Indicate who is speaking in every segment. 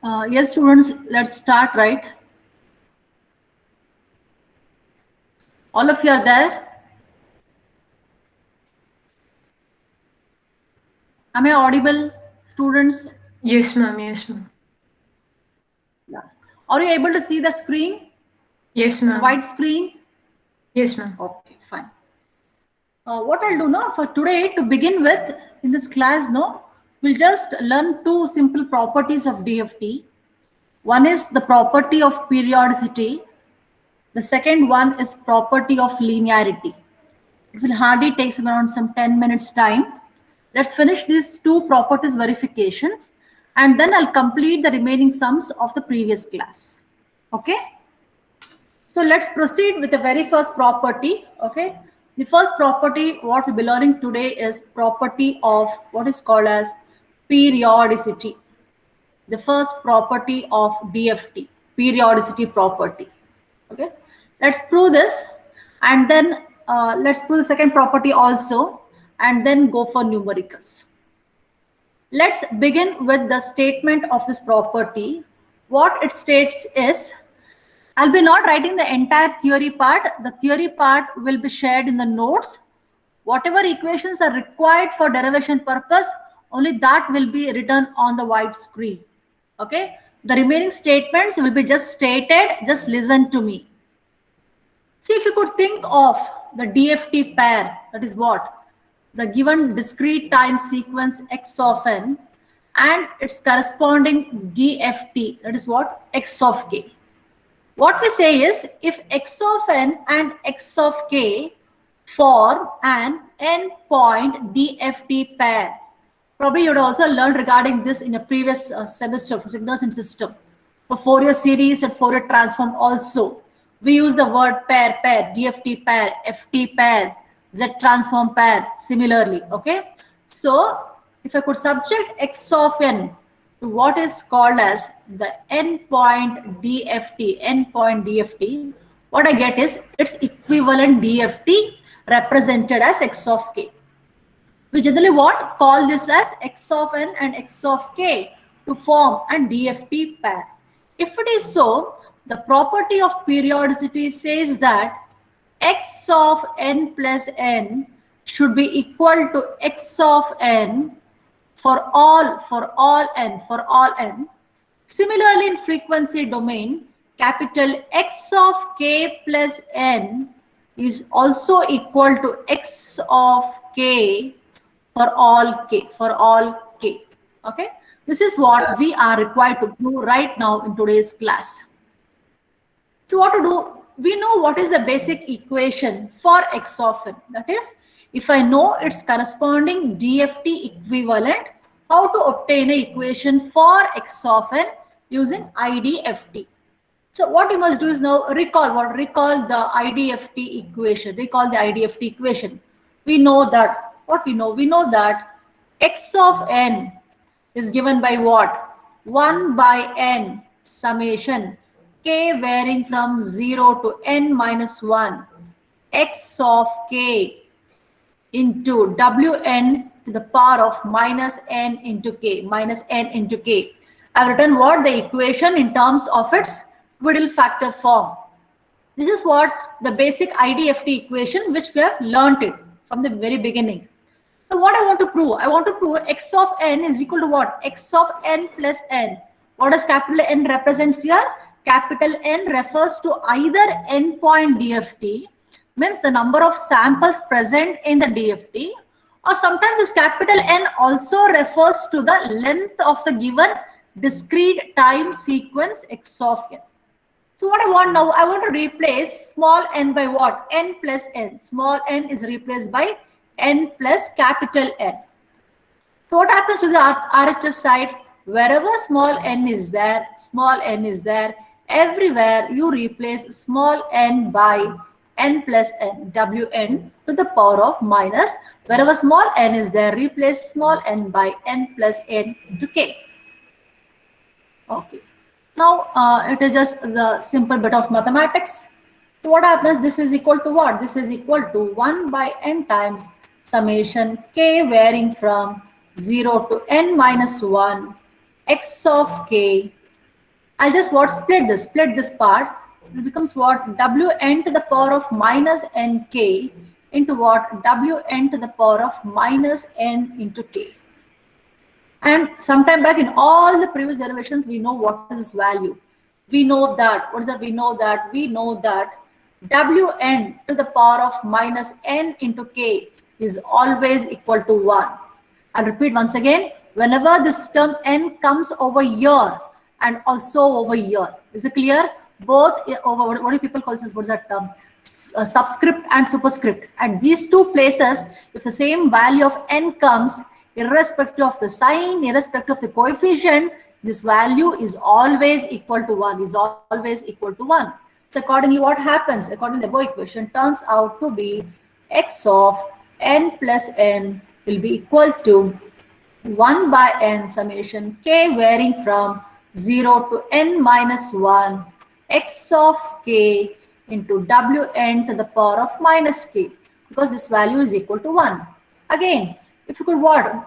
Speaker 1: Yes, students, let's start, right? All of you are there? Am I audible, students?
Speaker 2: Yes, ma'am. Yes, ma'am.
Speaker 1: Yeah. Are you able to see the screen,
Speaker 2: Yes,
Speaker 1: the
Speaker 2: ma'am.
Speaker 1: white screen?
Speaker 2: Yes, ma'am.
Speaker 1: Okay, fine. What I'll do now for today to begin with in this class, no, we'll just learn two simple properties of DFT. One is the property of periodicity. The second one is property of linearity. It will hardly take around some 10 minutes time. Let's finish these two properties verifications and then I'll complete the remaining sums of the previous class. Okay. So let's proceed with the very first property. Okay. The first property what we'll be learning today is property of what is called as periodicity. The first property of DFT, periodicity property. Okay, let's prove this and then let's prove the second property also and then go for numericals. Let's begin with the statement of this property. What it states is, I'll be not writing the entire theory part. The theory part will be shared in the notes. Whatever equations are required for derivation purpose, only that will be written on the white screen. Okay, the remaining statements will be just stated. Just listen to me. See, if you could think of the DFT pair, that is what? The given discrete time sequence x of n and its corresponding DFT, that is what? X of k. What we say is, if x of n and x of k form an n-point DFT pair. Probably you would also learn regarding this in a previous semester for signals and system. For Fourier series and Fourier transform also. We use the word pair, DFT pair, FT pair, Z transform pair, similarly, okay? So, if I could subject x of n to what is called as the n-point DFT, what I get is its equivalent DFT represented as x of k. We generally what? Call this as x of n and x of k to form an DFT pair. If it is so, the property of periodicity says that x of n plus n should be equal to x of n for all n. Similarly, in frequency domain, capital X of k plus n is also equal to x of k for all k. Okay, this is what we are required to do right now in today's class. So what to do? We know what is the basic equation for x of n. That is, if I know its corresponding DFT equivalent, how to obtain an equation for x of n using IDFT. So what you must do is now recall the IDFT equation. Recall the IDFT equation. We know that what we know. We know that x of n is given by what? 1 by n summation k varying from 0 to n minus 1 x of k into wn to the power of minus n into k, I've written what? The equation in terms of its Twiddle factor form. This is what the basic IDFT equation which we have learnt it from the very beginning. So what I want to prove? I want to prove x of n is equal to what? X of n plus n. What does capital N represents here? Capital N refers to either n-point DFT, means the number of samples present in the DFT, or sometimes this capital N also refers to the length of the given discrete time sequence x of n. So what I want now, I want to replace small n by what? N plus n. Small n is replaced by n plus capital N. So what happens to the RHS side? Wherever small n is there, everywhere you replace small n by n plus n, Wn to the power of minus. Wherever small n is there, replace small n by n plus n into k. Okay. Now it is just the simple bit of mathematics. So what happens? This is equal to what? This is equal to 1 by n times summation k varying from 0 to n minus 1 x of k I'll just what split this part. It becomes what Wn to the power of minus nk into what Wn to the power of minus n into k. And sometime back in all the previous derivations, we know what is this value. We know that, what is that? We know that Wn to the power of minus n into k is always equal to 1. I'll repeat once again, whenever this term n comes over here and also over here, is it clear? Both over, what do people call this? What is that term? Subscript and superscript. At these two places, if the same value of n comes, irrespective of the sign, irrespective of the coefficient, this value is always equal to 1, So accordingly, what happens? According to the above equation, turns out to be x of n plus n will be equal to 1 by n summation k varying from 0 to n minus 1 x of k into Wn to the power of minus k, because this value is equal to 1. Again, if you could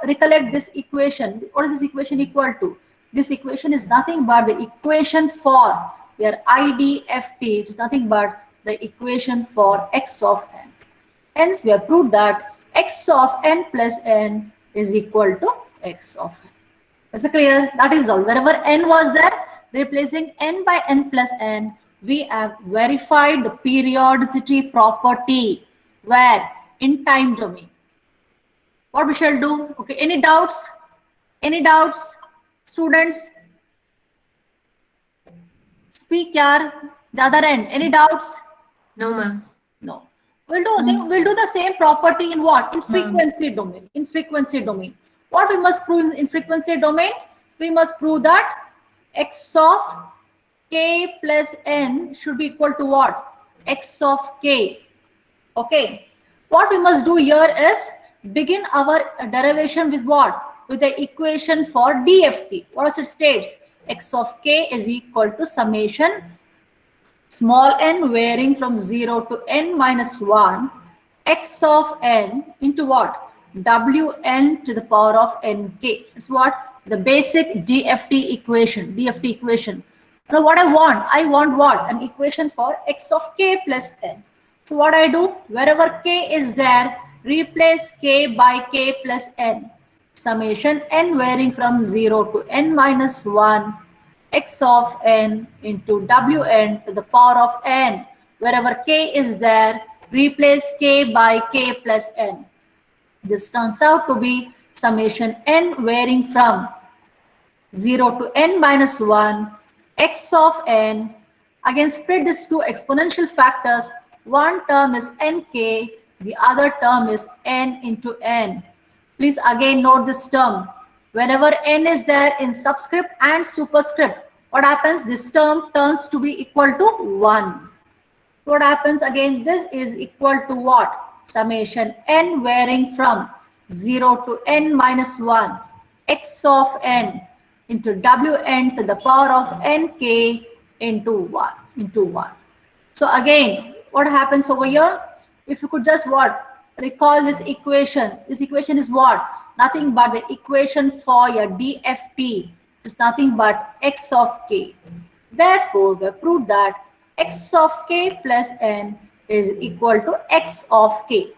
Speaker 1: recollect this equation, what is this equation equal to? This equation is nothing but the equation for where IDFT is nothing but the equation for x of n. Hence, we have proved that x of n plus n is equal to x of n. Is it clear? That is all. Wherever n was there, replacing n by n plus n, we have verified the periodicity property where in time domain. What we shall do? Okay, any doubts? Any doubts? Students? Speak yaar. The other end. Any doubts?
Speaker 2: No, ma'am.
Speaker 1: No. We'll do the same property in what? In frequency domain. In frequency domain. What we must prove in frequency domain? We must prove that x of k plus n should be equal to what? X of k. Okay. What we must do here is begin our derivation with what? With the equation for DFT. What does it states? X of k is equal to summation small n varying from 0 to n minus 1 x of n into what? Wn to the power of nk. It's what? The basic DFT equation. Now what I want what? An equation for x of k plus n. So what I do? Wherever k is there, replace k by k plus n. Summation n varying from 0 to n minus 1 x of n into Wn to the power of n. Wherever k is there, replace k by k plus n. This turns out to be summation n varying from 0 to n minus 1 x of n. Again, split this to exponential factors. One term is nk, the other term is n into n. Please again note this term. Whenever n is there in subscript and superscript, what happens? This term turns to be equal to 1. So what happens again? This is equal to what? Summation n varying from 0 to n minus 1 x of n into Wn to the power of nk into 1. So again, what happens over here? If you could just recall this equation. This equation is what? Nothing but the equation for your DFT. It's nothing but x of k. Therefore, we proved that x of k plus n is equal to x of k.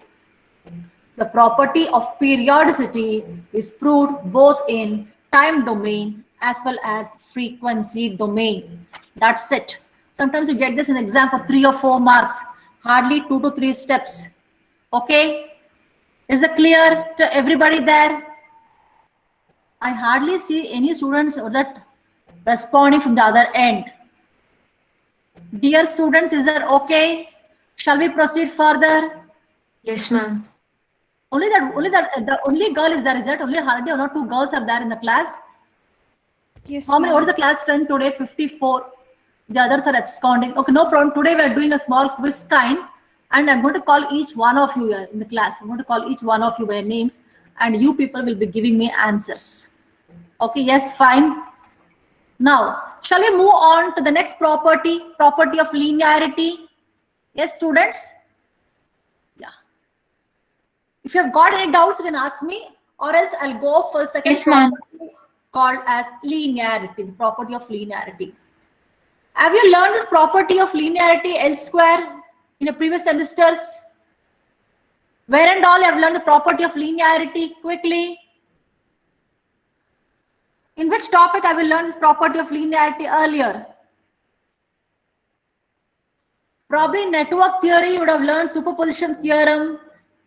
Speaker 1: The property of periodicity is proved both in time domain as well as frequency domain. That's it. Sometimes you get this in exam for 3 or 4 marks, hardly 2 to 3 steps. Okay? Is it clear to everybody there? I hardly see any students that responding from the other end. Dear students, is that okay? Shall we proceed further?
Speaker 2: Yes, ma'am.
Speaker 1: The only girl is there, is that only hardly 1 or 2 girls are there in the class?
Speaker 3: Yes,
Speaker 1: How many?
Speaker 3: ma'am.
Speaker 1: What is the class strength today? 54. The others are absconding. Okay, no problem. Today we are doing a small quiz kind, and I'm going to call each one of you in the class. I'm going to call each one of you by names, and you people will be giving me answers. Okay, yes, fine. Now, shall we move on to the next property of linearity? Yes, students? Yeah. If you have got any doubts, you can ask me, or else I'll go for second
Speaker 3: Yes, ma'am.
Speaker 1: property called as linearity, the property of linearity. Have you learned this property of linearity elsewhere in the previous semesters? Where and all you have learned the property of linearity quickly? In which topic have you learned this property of linearity earlier? Probably in network theory, you would have learned superposition theorem.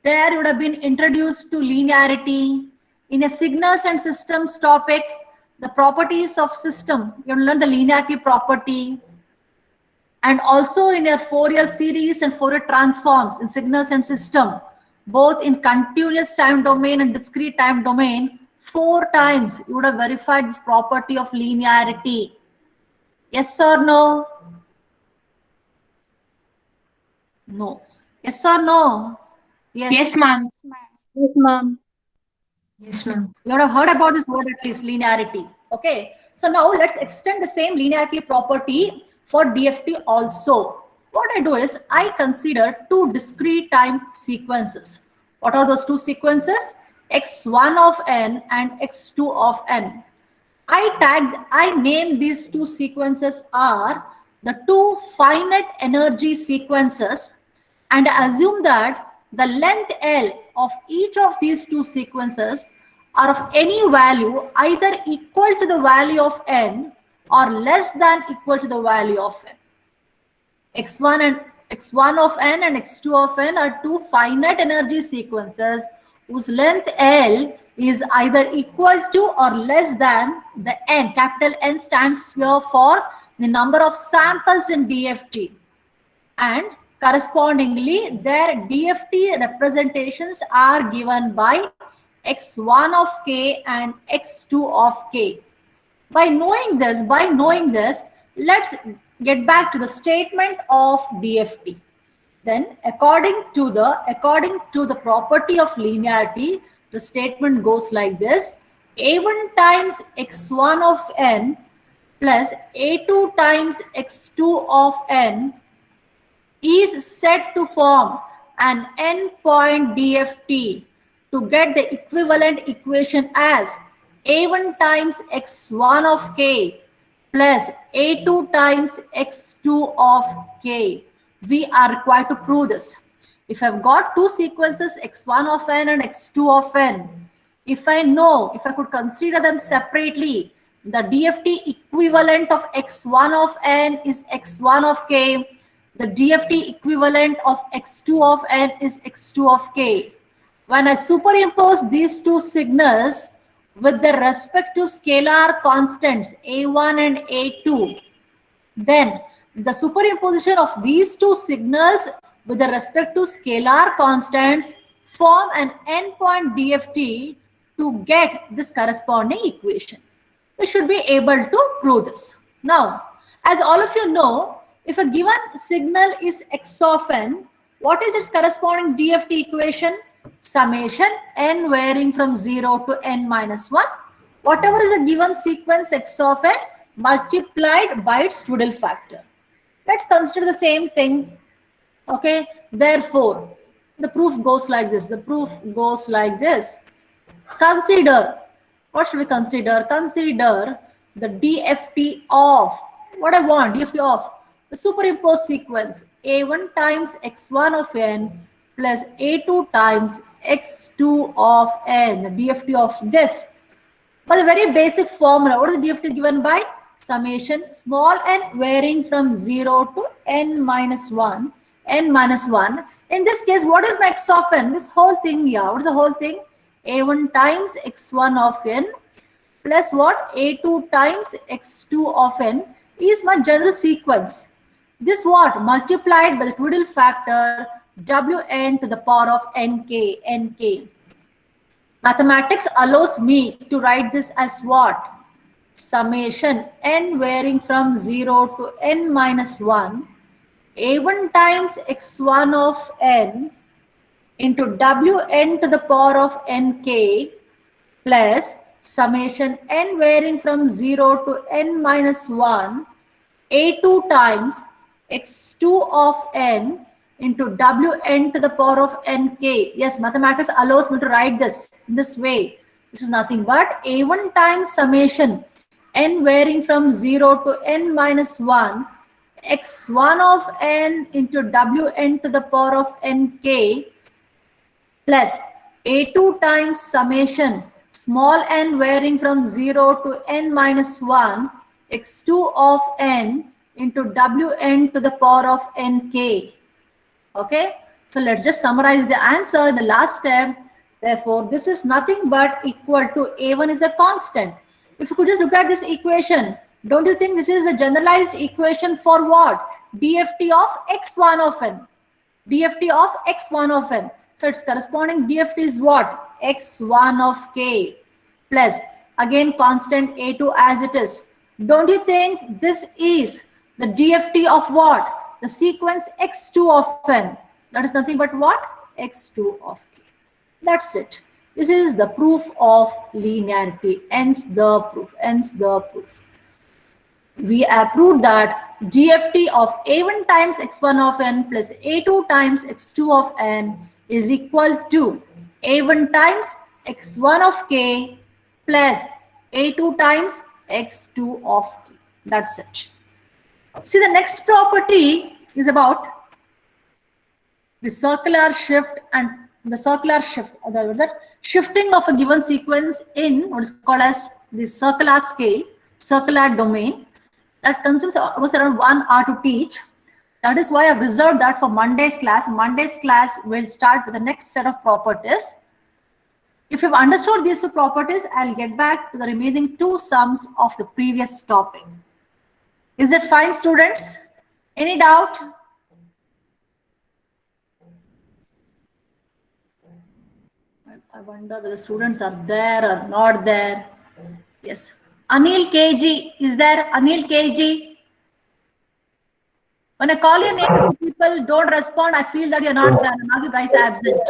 Speaker 1: There you would have been introduced to linearity. In a signals and systems topic, the properties of system, you have learned the linearity property. And also in a Fourier series and Fourier transforms in signals and system, both in continuous time domain and discrete time domain, 4 times you would have verified this property of linearity. Yes or no? No. Yes or no? Yes.
Speaker 3: Yes, ma'am. Yes, ma'am.
Speaker 2: Yes, ma'am.
Speaker 1: You would have heard about this word at least, linearity. Okay. So now let's extend the same linearity property for DFT also. What I do is I consider 2 discrete time sequences. What are those 2 sequences? X1 of n and X2 of n. I name these 2 sequences are the 2 finite energy sequences, and assume that the length L of each of these 2 sequences are of any value either equal to the value of n or less than equal to the value of n. X1 of n and X2 of n are 2 finite energy sequences whose length L is either equal to or less than the n. Capital N stands here for the number of samples in DFT, and correspondingly their DFT representations are given by X1 of k and X2 of k. By knowing this, let's get back to the statement of DFT. Then according to the property of linearity, the statement goes like this: A1 times X1 of n plus A2 times X2 of n is said to form an n-point DFT to get the equivalent equation as A1 times X1 of k plus A2 times X2 of k. We are required to prove this. If I've got 2 sequences, X1 of n and X2 of n, if I could consider them separately, the DFT equivalent of X1 of n is X1 of k. The DFT equivalent of X2 of n is X2 of k. When I superimpose these 2 signals with the respect to scalar constants A1 and A2, then the superimposition of these 2 signals with the respect to scalar constants form an n-point DFT to get this corresponding equation. We should be able to prove this. Now, as all of you know, if a given signal is x of n, what is its corresponding DFT equation? Summation n varying from 0 to n minus 1. Whatever is a given sequence x of n multiplied by its Twiddle factor. Let's consider the same thing. Okay, therefore, the proof goes like this. Consider, what should we consider? Consider the DFT of, what I want, DFT of the superimposed sequence A1 times X1 of n plus A2 times X2 of n, the DFT of this. By the very basic formula, what is the DFT given by? Summation small n varying from 0 to n minus 1. In this case, what is my x of n? This whole thing here. What is the whole thing? A1 times X1 of n plus what? A2 times X2 of n is my general sequence. This what? Multiplied by the Twiddle factor Wn to the power of nk. Mathematics allows me to write this as what? Summation n varying from 0 to n minus 1, A1 times X1 of n into Wn to the power of nk plus summation n varying from 0 to n minus 1, A2 times X2 of n into Wn to the power of nk. Yes, mathematics allows me to write this in this way. This is nothing but A1 times summation n varying from 0 to n minus 1 x1 of n into wn to the power of nk plus a2 times summation small n varying from 0 to n minus 1 x2 of n into wn to the power of nk. Okay, so let's just summarize the answer in the last step. Therefore, this is nothing but equal to a1 is a constant. If you could just look at this equation, don't you think this is the generalized equation for what? DFT of x1 of n. DFT of x1 of n. So its corresponding DFT is what? x1 of k plus again constant a2 as it is. Don't you think this is the DFT of what? The sequence x2 of n. That is nothing but what? x2 of k. That's it. This is the proof of linearity. Hence the proof. Hence the proof. We have proved that DFT of a1 times x1 of n plus a2 times x2 of n is equal to a1 times x1 of k plus a2 times x2 of k. That's it. See, the next property is about the circular shift and the circular shift. Other words, that shifting of a given sequence in what is called as the circular scale, circular domain. That consumes almost around 1 hour to teach. That is why I've reserved that for Monday's class. Monday's class will start with the next set of properties. If you've understood these two properties, I'll get back to the remaining two sums of the previous topic. Is it fine, students? Any doubt? I wonder whether students are there or not there. Yes. Anil KG, is there Anil KG? When I call your name, people don't respond. I feel that you're not there. Now you guys are absent.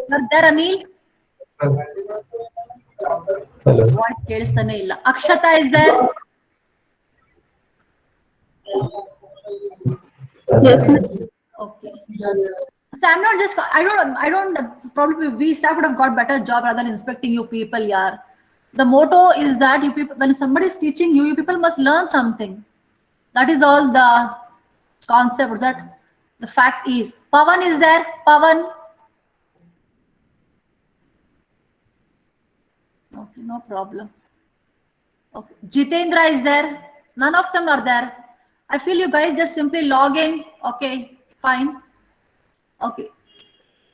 Speaker 1: You're there, Anil?
Speaker 4: Hello.
Speaker 1: Voice ಕೇಳಿಸ್ತಾನೆ ಇಲ್ಲ. Akshata is there?
Speaker 3: Yes, ma'am.
Speaker 1: Okay. So I'm not just, I don't, probably we staff would have got better job rather than inspecting you people, yeah. The motto is that you people, when somebody is teaching you, you people must learn something. That is all the concept. Is that the fact is. Pavan is there? Pavan? Okay, no problem. Okay. Jitendra is there? None of them are there. I feel you guys just simply log in. Okay, fine. Okay.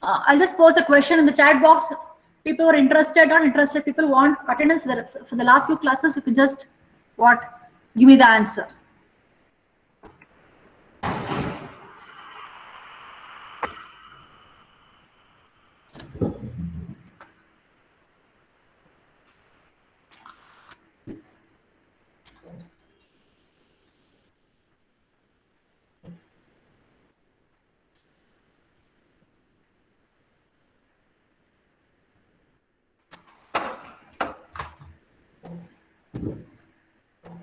Speaker 1: I'll just pose a question in the chat box. People who are interested, not interested, people want attendance for the last few classes, you can just give me the answer.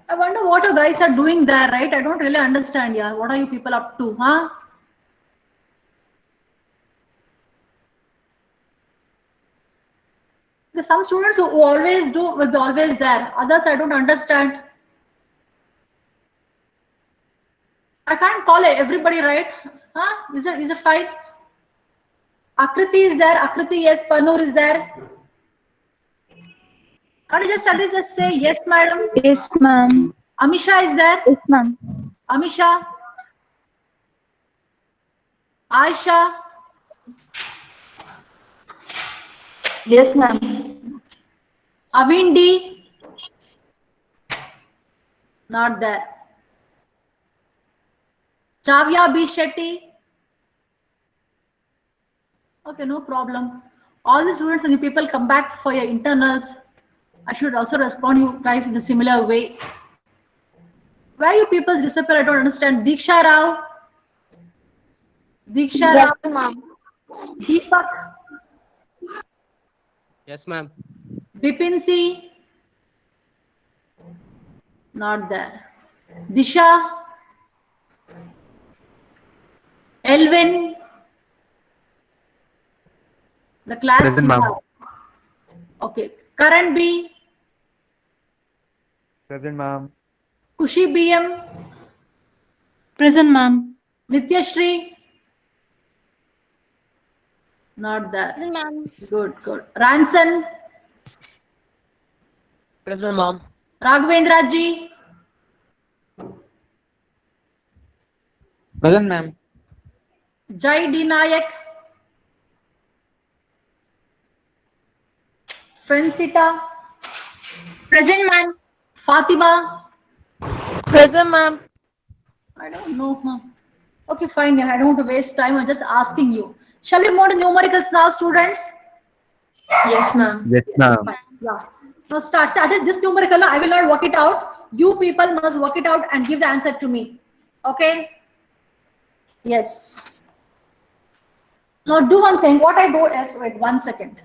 Speaker 1: I wonder what you guys are doing there, right? I don't really understand. Yeah, what are you people up to, huh? There's some students who always do will be always there. Others I don't understand. I can't call it everybody, right? Huh? Is it fine? Akriti is there. Akriti, yes. Panur is there. Can't you just suddenly just say yes, madam?
Speaker 3: Yes, ma'am.
Speaker 1: Amisha is there.
Speaker 3: Yes, ma'am.
Speaker 1: Amisha. Aisha.
Speaker 3: Yes, ma'am.
Speaker 1: Avindi. Not there. Chavya B. Shetty. Okay, no problem. All the students and the people come back for your internals. I should also respond you guys in a similar way. Where you people disappear, I don't understand. Diksha Rao. Diksha Rao.
Speaker 3: Yes, ma'am.
Speaker 1: Deepak.
Speaker 4: Yes, ma'am.
Speaker 1: Bipin C. Not there. Disha. Elvin. The class.
Speaker 4: Present, ma'am.
Speaker 1: Okay. Karan B.
Speaker 4: Present, ma'am.
Speaker 1: Kushi BM.
Speaker 3: Present, ma'am.
Speaker 1: Nityashri? Not there.
Speaker 3: Present, ma'am.
Speaker 1: Good, good. Ranson?
Speaker 4: Present, ma'am.
Speaker 1: Raghavendra ji?
Speaker 5: Present, ma'am.
Speaker 1: Jai D. Nayak? Francita?
Speaker 3: Present, ma'am.
Speaker 1: Fatima?
Speaker 3: Present, ma'am.
Speaker 1: I don't know, ma'am. Okay, fine. I don't want to waste time. I'm just asking you. Shall we move to numericals now, students?
Speaker 2: Yes, ma'am.
Speaker 5: Yes, ma'am.
Speaker 1: Yeah. Now start. So, this numerical, I will not work it out. You people must work it out and give the answer to me. Okay? Yes. Now do one thing. What I do is, wait 1 second.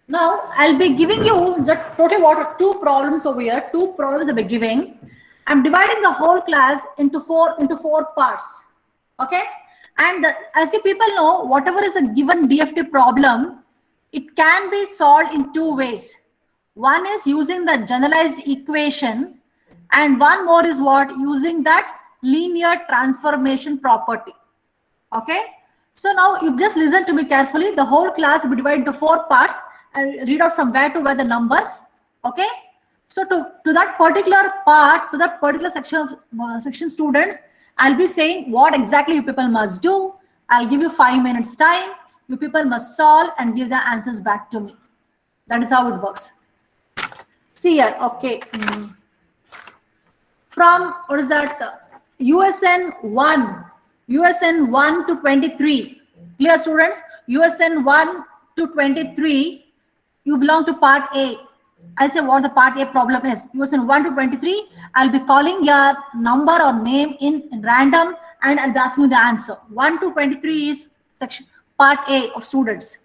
Speaker 1: Now I'll be giving you the total what two problems over here. Two problems I'll be giving. I'm dividing the whole class into four parts. Okay? And as you people know, whatever is a given DFT problem, it can be solved in two ways. One is using the generalized equation, and one more is what? Using that linear transformation property. Okay? So now you just listen to me carefully. The whole class will be divided into four parts. I'll read out from where to where the numbers. Okay? So to that particular part, to that particular section students, I'll be saying what exactly you people must do. I'll give you 5 minutes time. You people must solve and give the answers back to me. That is how it works. See here, okay. From, what is that? USN 1 to 23. Clear, students? USN 1 to 23, you belong to part A. I'll say what the part A problem is. USN 1 to 23, I'll be calling your number or name in random and I'll be asking you the answer. 1 to 23 is section part A of students.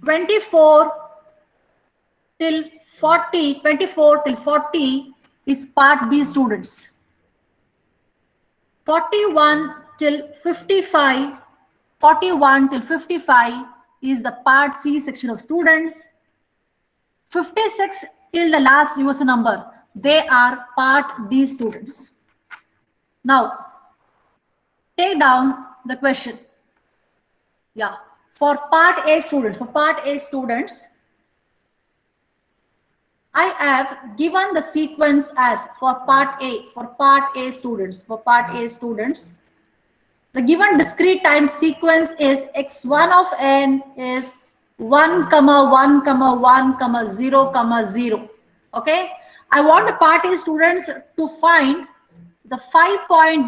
Speaker 1: 24 till 40 is part B students. 41 till 55 is the part C section of students. 56 till the last US number, they are part D students. Now, take down the question. Yeah, for part A students, I have given the sequence as for part A students, the given discrete time sequence is x1 of n is 1, 1, 1, 0, 0. Okay. I want the part A students to find the 5-point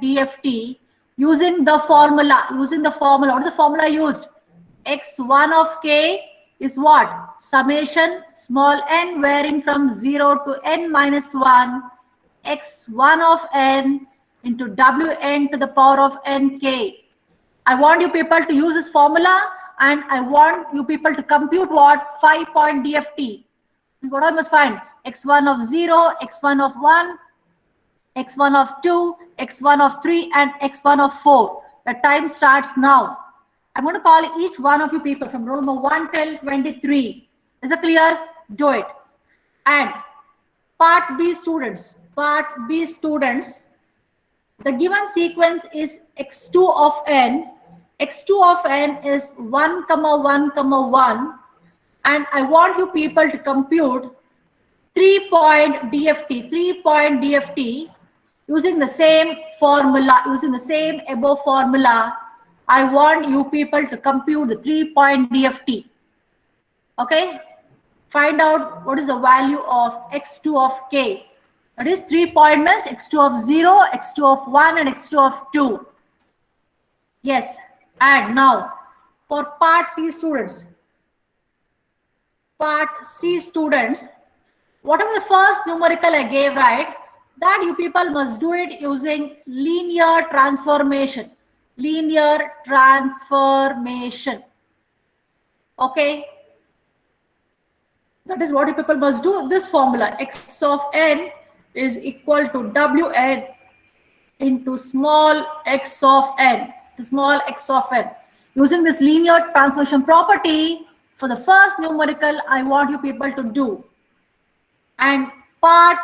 Speaker 1: DFT using the formula. What is the formula used? x1 of k is what? Summation small n varying from 0 to n minus 1 x1 of n into wn to the power of nk. I want you people to use this formula and I want you people to compute what? 5-point DFT. This is what I must find. x1 of 0, x1 of 1, x1 of 2, x1 of 3 and x1 of 4. The time starts now. I'm going to call each one of you people from roll number 1 till 23. Is it clear? Do it. And part B students, the given sequence is x2 of n. x2 of n is 1, 1, 1. And I want you people to compute 3-point DFT using the same formula, above formula. I want you people to compute the 3-point DFT. Okay? Find out what is the value of x2 of k. That is 3-point means x2 of 0, x2 of 1 and x2 of 2. Yes. And now for part C students, whatever the first numerical I gave, right, that you people must do it using linear transformation. Okay. That is what you people must do. This formula, x of n is equal to wn into small x of n. Using this linear transformation property, For the first numerical, I want you people to do. And part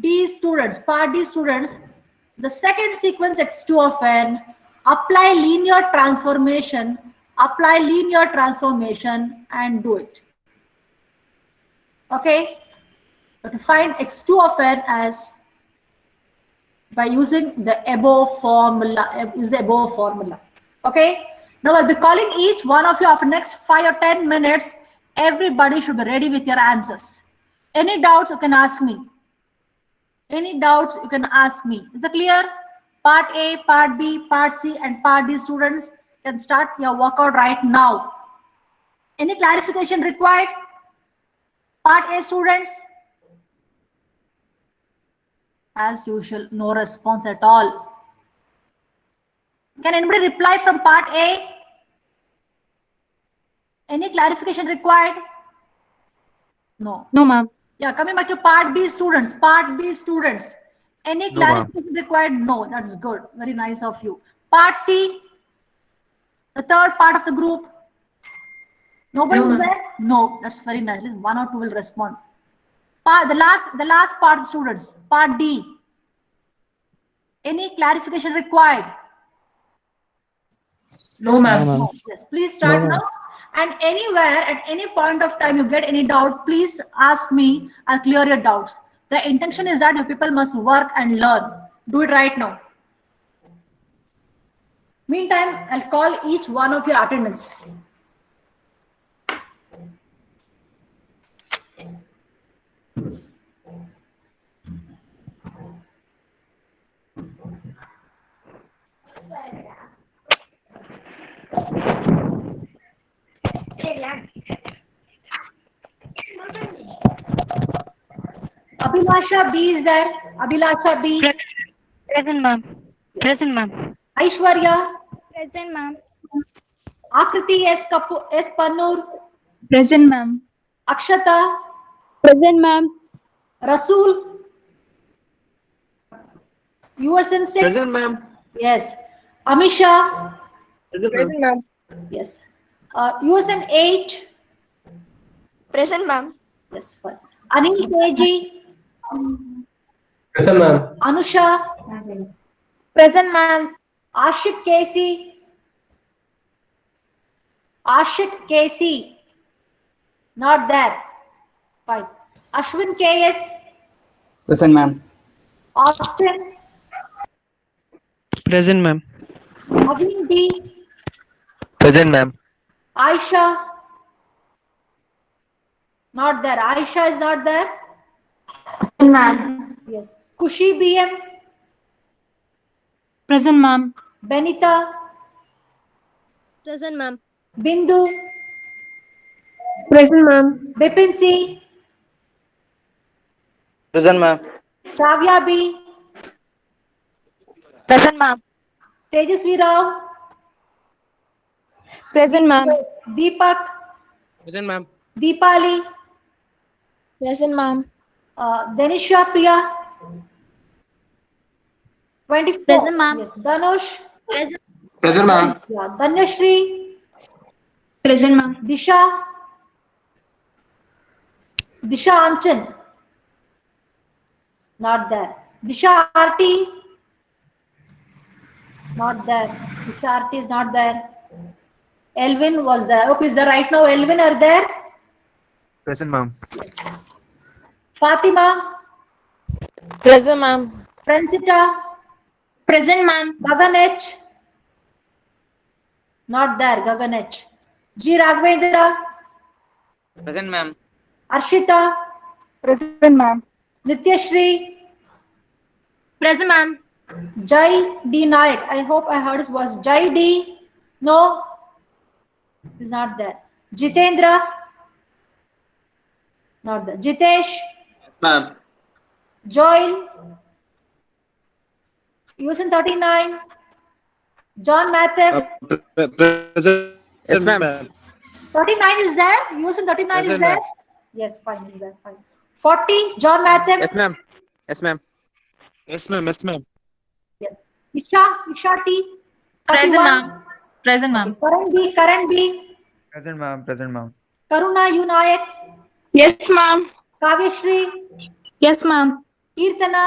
Speaker 1: D students, the second sequence x2 of n, apply linear transformation, and do it. Okay? So to find x2 of n as by using the above formula, Okay? Now I'll be calling each one of you after next 5 or 10 minutes. Everybody should be ready with your answers. Any doubts you can ask me. Is it clear? Part A, Part B, Part C, and Part D students can start your workout right now. Any clarification required? Part A students? As usual, no response at all. Can anybody reply from Part A? Any clarification required? No.
Speaker 3: No, ma'am.
Speaker 1: Yeah, coming back to Part B students. Any clarification required? No, that's good. Very nice of you. Part C, the third part of the group. Nobody is there? No, that's very nice. One or two will respond. The last part of students. Part D. Any clarification required?
Speaker 2: No, ma'am.
Speaker 1: No. Yes, please start now. And anywhere, at any point of time you get any doubt, please ask me. I'll clear your doubts. The intention is that you people must work and learn. Do it right now. Meantime, I'll call each one of your attendance. Abhilasha B is there. Abhilasha B.
Speaker 3: Present, ma'am. Present, ma'am.
Speaker 1: Aishwarya.
Speaker 3: Present, ma'am.
Speaker 1: Akriti S. Pannur.
Speaker 3: Present, ma'am.
Speaker 1: Akshata.
Speaker 3: Present, ma'am.
Speaker 1: Rasul. USN 6.
Speaker 4: Present, ma'am.
Speaker 1: Yes. Amisha.
Speaker 4: Present, ma'am.
Speaker 1: Yes. USN 8.
Speaker 3: Present, ma'am.
Speaker 1: Yes, fine. Anil KG.
Speaker 4: Present, ma'am.
Speaker 1: Anusha.
Speaker 3: Present, ma'am.
Speaker 1: Ashik KC. Not there. Fine. Ashwin KS.
Speaker 5: Present, ma'am.
Speaker 1: Austin.
Speaker 4: Present, ma'am.
Speaker 1: Naveen D.
Speaker 4: Present, ma'am.
Speaker 1: Aisha. Not there. Aisha is not there.
Speaker 3: Ma'am.
Speaker 1: Yes. Kushi BM.
Speaker 3: Present, ma'am.
Speaker 1: Benita.
Speaker 3: Present, ma'am.
Speaker 1: Bindu.
Speaker 3: Present, ma'am.
Speaker 1: Bipin C.
Speaker 5: Present, ma'am.
Speaker 1: Chavya B.
Speaker 3: Present, ma'am.
Speaker 1: Tejasvi Rao.
Speaker 3: Present, ma'am.
Speaker 1: Deepak.
Speaker 4: Present, ma'am.
Speaker 1: Deepali.
Speaker 3: Present, ma'am.
Speaker 1: Denisha Priya. 24.
Speaker 3: Present, ma'am.
Speaker 1: Yes. Dhanush.
Speaker 4: Present, ma'am.
Speaker 1: Yeah. Dhanyashri.
Speaker 3: Present, ma'am.
Speaker 1: Disha. Anchan. Not there. Disha RT. Not there. Disha RT is not there. Elvin was there. Okay, is there right now? Elvin are there?
Speaker 6: Present, ma'am.
Speaker 1: Yes. Fatima.
Speaker 3: Present, ma'am.
Speaker 1: Francita.
Speaker 3: Present, ma'am.
Speaker 1: Gagan H. Not there. Gagan H. G. Raghavendra.
Speaker 5: Present, ma'am.
Speaker 1: Arshita.
Speaker 3: Present, ma'am.
Speaker 1: Nityashri.
Speaker 3: Present, ma'am.
Speaker 1: Jai D. Nayak. I hope I heard his voice. Jai D. No. He's not there. Jitendra. Not there. Jitesh.
Speaker 4: Ma'am.
Speaker 1: Joel. USN 39. John Matthew.
Speaker 4: Present,
Speaker 6: Yes, ma'am.
Speaker 1: 39 is there? USN 39 is
Speaker 4: Present,
Speaker 1: there?
Speaker 4: ma'am.
Speaker 1: Yes, fine, is there? Fine. 40. John Matthew.
Speaker 6: Yes, ma'am. Yes, ma'am.
Speaker 4: Yes, ma'am. Yes, ma'am.
Speaker 1: Yes. Isha T.
Speaker 3: Present,
Speaker 1: 41.
Speaker 3: ma'am. Present, ma'am.
Speaker 1: Karan B.
Speaker 6: Present, ma'am. Present, ma'am.
Speaker 1: Karuna U. Nayak,
Speaker 3: Yes, ma'am.
Speaker 1: Kavyashri,
Speaker 3: Yes, ma'am.
Speaker 1: Kirtana.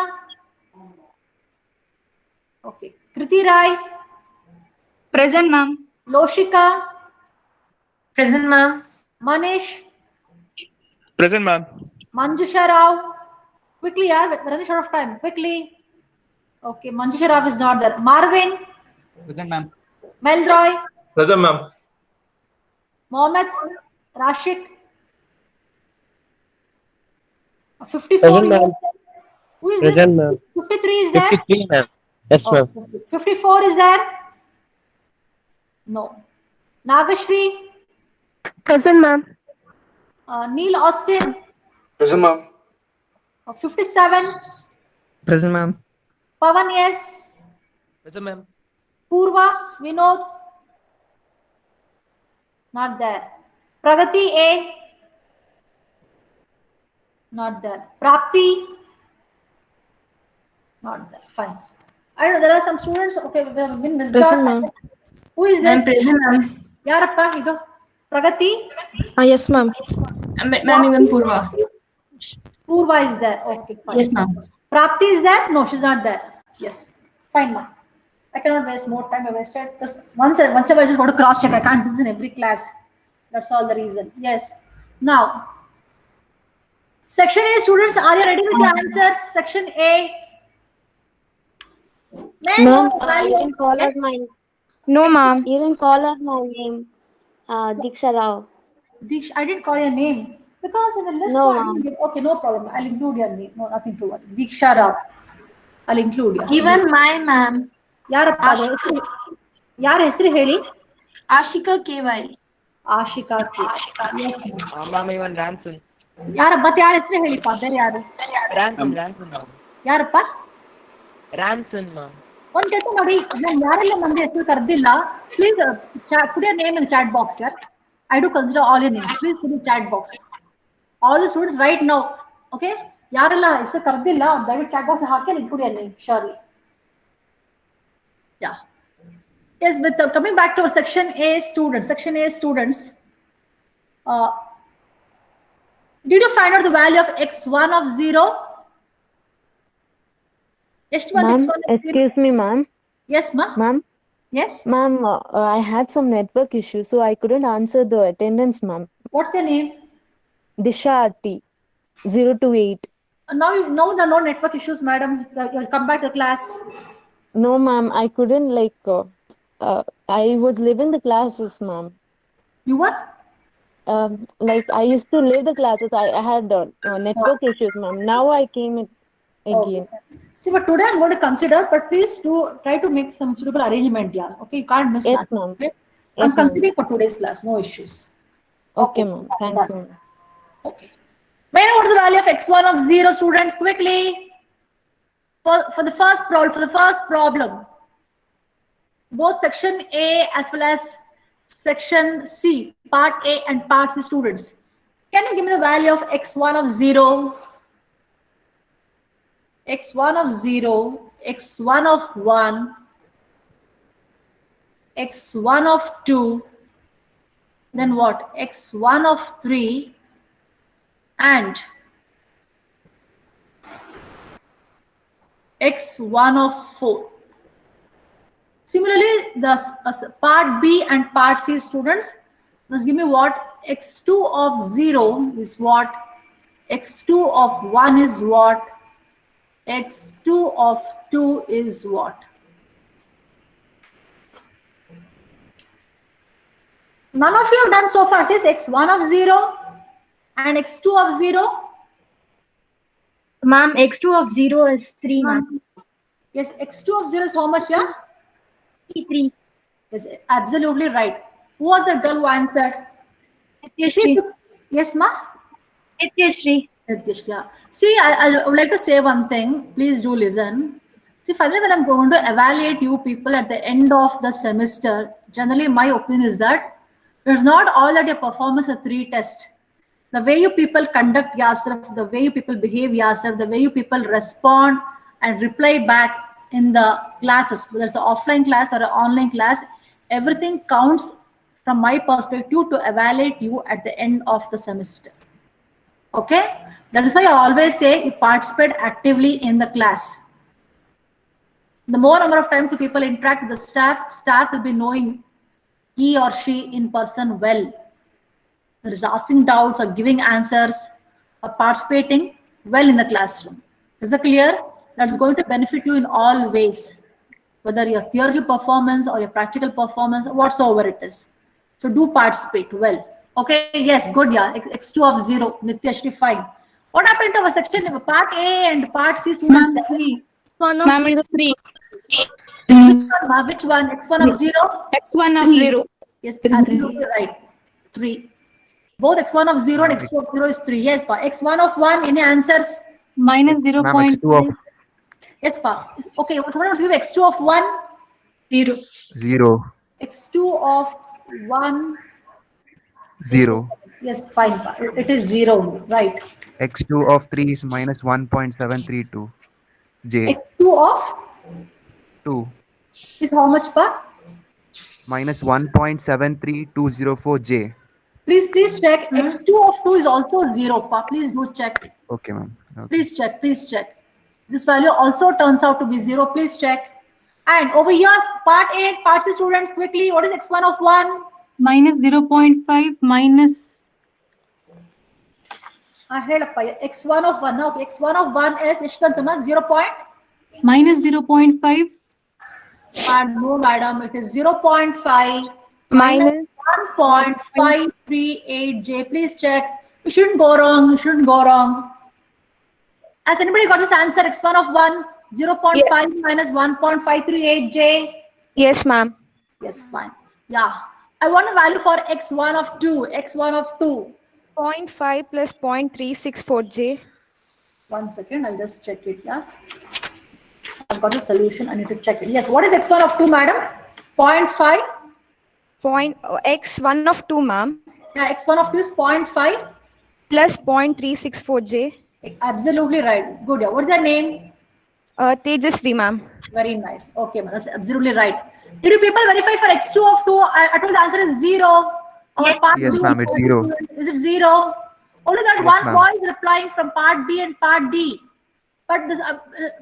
Speaker 1: Okay. Kriti Rai,
Speaker 3: Present, ma'am.
Speaker 1: Loshika,
Speaker 2: Present, ma'am.
Speaker 1: Manish,
Speaker 4: Present, ma'am.
Speaker 1: Manjusha Rao. Quickly, yaar, we're running short of time. Quickly. Okay, Manjusha Rao is not there. Marvin,
Speaker 5: Present, ma'am.
Speaker 1: Melroy,
Speaker 4: Present, ma'am.
Speaker 1: Mohammed, Rashik. 54.
Speaker 7: Present, ma'am.
Speaker 1: Who is
Speaker 7: Present,
Speaker 1: this?
Speaker 7: ma'am.
Speaker 1: 53 is there?
Speaker 7: 53, ma'am. Yes,
Speaker 1: Oh,
Speaker 7: ma'am.
Speaker 1: 54 is there? No. Nagashri,
Speaker 3: Present, ma'am.
Speaker 1: Neil Austin,
Speaker 6: Present, ma'am.
Speaker 1: 57.
Speaker 6: Present, ma'am.
Speaker 1: Pavan, yes.
Speaker 5: Present, ma'am.
Speaker 1: Purva, Vinod, not there. Pragati A, not there. Prapti, not there. Fine. I don't know, there are some students, okay, they have been missed
Speaker 3: Present,
Speaker 1: out.
Speaker 3: ma'am.
Speaker 1: Who is
Speaker 2: I'm
Speaker 1: this?
Speaker 2: present, ma'am.
Speaker 1: Yarappa, ido. Pragati,
Speaker 3: Yes, ma'am.
Speaker 2: Ma'am, even Purva.
Speaker 1: Purva is there. Okay, fine.
Speaker 2: Yes, ma'am.
Speaker 1: Prapti is there? No, she's not there. Yes. Fine, ma'am. I cannot waste more time. I wasted because once I just want to cross check. I can't do this in every class. That's all the reason. Yes. Now, section A students, are you ready with the answers? Section A.
Speaker 8: Ma'am, you didn't call
Speaker 1: Yes.
Speaker 8: out my
Speaker 3: No, ma'am.
Speaker 8: you didn't call out my name. Diksha Rao.
Speaker 1: Diksha, I didn't call your name because in the list.
Speaker 8: No,
Speaker 1: I
Speaker 8: ma'am.
Speaker 1: didn't get- Okay, no problem. I'll include your name. No, nothing to worry. Diksha Rao. I'll include you.
Speaker 3: Even my ma'am.
Speaker 1: ಯಾರಪ್ಪ ಅದು? ಯಾರ ಹೆಸರು ಹೇಳಿ?
Speaker 3: Ashika KY.
Speaker 1: Ashika K. Yes, ma'am.
Speaker 5: Ma'am, even Ramson.
Speaker 1: ಯಾರ ಮತ್ತೆ ಯಾರ ಹೆಸರು ಹೇಳಿಪ್ಪ? ಬೇರೆ ಯಾರು?
Speaker 5: Ramson, ma'am.
Speaker 1: ಯಾರಪ್ಪ?
Speaker 5: Ramson, ma'am.
Speaker 1: ಒಂದ್ ಕೆಲಸ ಮಾಡಿ, ನಾನು ಯಾರೆಲ್ಲ ಮಂದಿ ಹೆಸರು ಕರೆದಿಲ್ಲ, please put your name in the chat box, sir. I do consider all your names. Please put in chat box. All the students right now, okay? ಯಾರೆಲ್ಲ ಹೆಸರು ಕರೆದಿಲ್ಲ ದಯವಿಟ್ಟು chat box hockey include your name, surely. Yeah. Yes, but coming back to our section A students, did you find out the value of x1 of 0? ಎಷ್ಟು ಬಂತು
Speaker 9: Ma'am,
Speaker 1: x1 of 0?
Speaker 9: excuse me, ma'am.
Speaker 1: Yes, ma.
Speaker 9: Ma'am,
Speaker 1: Yes.
Speaker 9: ma'am, I had some network issues, so I couldn't answer the attendance, ma'am.
Speaker 1: What's your name?
Speaker 9: Disha T, 028.
Speaker 1: Now there are no network issues, madam. You'll come back to class.
Speaker 9: No, ma'am, I couldn't I was leaving the classes, ma'am.
Speaker 1: You what?
Speaker 9: Like I used to leave the classes. I had network issues, ma'am. Now I came in again.
Speaker 1: Okay. See, but today I'm going to consider, but please try to make some suitable arrangement, yeah. Okay, you can't miss
Speaker 9: Yes,
Speaker 1: that.
Speaker 9: ma'am.
Speaker 1: Okay?
Speaker 9: Yes,
Speaker 1: I'm
Speaker 9: ma'am.
Speaker 1: considering for today's class, no issues.
Speaker 9: Okay, ma'am. Thank
Speaker 1: done.
Speaker 9: you.
Speaker 1: Okay. May I know what's the value of x1 of 0, students? Quickly. For the first problem, both section A as well as section C, part A and part C students. Can you give me the value of x1 of 0? x1 of 0, x1 of 1, x1 of 2, then what? x1 of 3 and x1 of 4. Similarly, the part B and part C students must give me what? x2 of 0 is what? x2 of 1 is what? x2 of 2 is what? None of you have done so far. At least x1 of 0 and x2 of 0.
Speaker 3: Ma'am, x2 of 0 is 3, ma'am.
Speaker 1: Yes, x2 of 0 is how much, yeah?
Speaker 3: 3.
Speaker 1: Yes, absolutely right. Who was the girl who answered?
Speaker 3: Nityashri.
Speaker 1: Yes, ma?
Speaker 3: Nityashri.
Speaker 1: Nitish, yeah. See, I would like to say one thing. Please do listen. See, finally, when I'm going to evaluate you people at the end of the semester, generally my opinion is that it's not all that your performance are 3 tests. The way you people conduct yourself, the way you people behave yourself, the way you people respond and reply back in the classes, whether it's an offline class or an online class, everything counts from my perspective to evaluate you at the end of the semester. Okay, that is why I always say you participate actively in the class. The more number of times people interact with the staff will be knowing he or she in person well. There is asking doubts or giving answers or participating well in the classroom. Is it clear? That's going to benefit you in all ways, whether your theoretical performance or your practical performance, whatsoever it is. So do participate well. Okay, yes, good, yeah. X2 of 0, Nityashri, fine. What happened to our section, part A and part C students?
Speaker 3: One of zero.
Speaker 7: 3.
Speaker 1: Which one? X1 of 0?
Speaker 7: X1 of 0.
Speaker 1: Yes, absolutely right. 3. Both X1 of 0 and X2 of 0 is 3. Yes, pa. X1 of 1, any answers?
Speaker 7: Minus 0.
Speaker 6: Ma'am, X2 of
Speaker 1: Yes, pa. Okay, someone wants to give X2 of 1?
Speaker 7: 0.
Speaker 6: 0.
Speaker 1: X2 of 1?
Speaker 6: 0.
Speaker 1: Yes, fine. Pa. It is 0, right.
Speaker 6: X2 of 3 is minus 1.732. J.
Speaker 1: X2 of
Speaker 6: 2.
Speaker 1: is how much, pa?
Speaker 6: Minus 1.73204 J.
Speaker 1: Please check. X2 of 2 is also 0, pa. Please do check.
Speaker 6: Okay, ma'am. Okay.
Speaker 1: Please check. This value also turns out to be 0. Please check. And over here, part A and part C students, quickly, what is X1 of 1?
Speaker 7: Minus 0.5 minus.
Speaker 1: X1 of 1. Okay, X1 of 1 is Ishwantama 0.
Speaker 7: Minus 0.5.
Speaker 1: No, madam, it is 0.5
Speaker 8: Minus
Speaker 1: 1.538 J. Please check. You shouldn't go wrong. Has anybody got this answer? X1 of 1, 0.5 minus 1.538 J.
Speaker 8: yes, ma'am.
Speaker 1: Yes, fine. Yeah. I want a value for X1 of 2. X1 of 2.
Speaker 8: 0.5 plus 0.364 J.
Speaker 1: 1 second. I'll just check it. Yeah. I've got a solution. I need to check it. Yes. What is X1 of 2, madam? 0.5.
Speaker 8: X1 of 2, ma'am.
Speaker 1: Yeah. X1 of 2 is 0.5.
Speaker 8: Plus 0.364 J.
Speaker 1: Absolutely right. Good. Yeah. What's your name?
Speaker 8: Tejasvi, ma'am.
Speaker 1: Very nice. Okay, man. That's absolutely right. Did you people verify for X2 of 2? I told the answer is 0.
Speaker 6: Yes, ma'am. It's 0.
Speaker 1: Is it 0? Only that
Speaker 6: Yes,
Speaker 1: one
Speaker 6: ma'am.
Speaker 1: boy is replying from part B and part D. But this,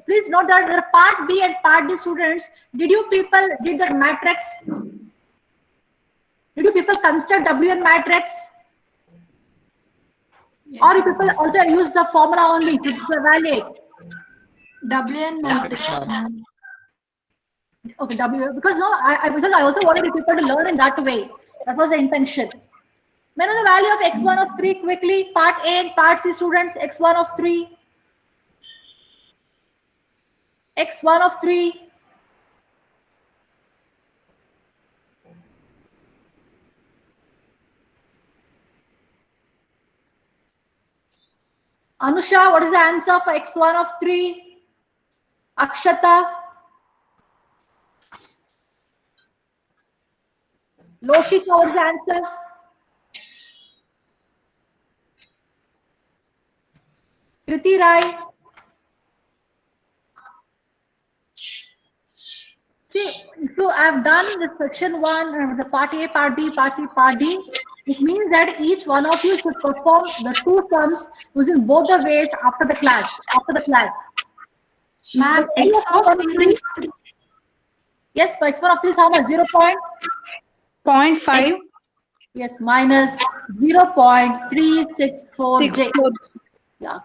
Speaker 1: please note that there are part B and part D students. Did you people did that matrix? Did you people consider WN matrix?
Speaker 7: Yes,
Speaker 1: Or you people also use the formula only to evaluate?
Speaker 7: WN matrix.
Speaker 1: Okay, because because I also wanted people to learn in that way. That was the intention. When is the value of X1 of 3 quickly? Part A and part C students, X1 of 3. X1 of 3. Anusha, what is the answer for X1 of 3? Akshata. Loshika, what is the answer? Kriti Rai. See, so I've done the section 1, the part A, part B, part C, part D. It means that each one of you should perform the 2 sums using both the ways after the class.
Speaker 7: Ma'am,
Speaker 1: X1 of 3. Yes, for X1 of 3 is how much?
Speaker 7: 0.5.
Speaker 1: Yes, minus 0.364 J. Yeah.